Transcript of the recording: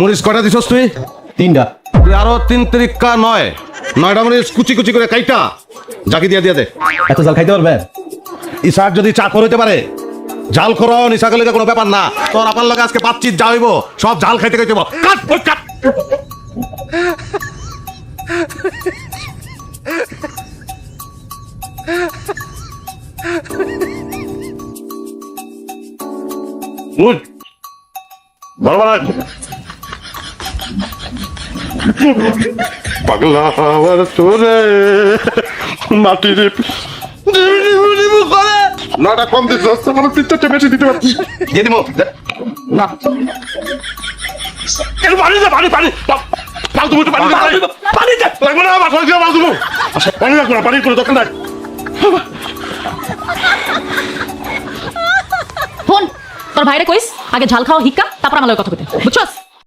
মরিচ কয়টা দিছস তুই? 3টা। তুই আরো 3 তিরিকা 9টা মরিচ কুচি কুচি করে কাইটা জাকি দিয়ে দিয়ে দে। এত জাল খাইতে পারবেন? ইসাক যদি চাকর হইতে পারে জাল করো নিশাকের লেগে কোনো ব্যাপার না। তোর আপার লগে আজকে বাতচিত যা হইব সব জাল খাইতে খাইতে কাট ওই কাট। উঠ বড় পাগলা আমার তোরে মাটির নটা কম দিতে হচ্ছে আমার পিঠটা বেশি দিতে পারছি দিয়ে দিব না পানি দে পানি পানি ফালতু মুখে পানি পানি দে লাগবে না আমার সঙ্গে ফালতু পানি রাখবো না পানি করে দোকান নাই ফোন তোর ভাইরে কইস আগে ঝাল খাওয়া হিক্কা তারপর আমার লগে কথা কইতে বুঝছস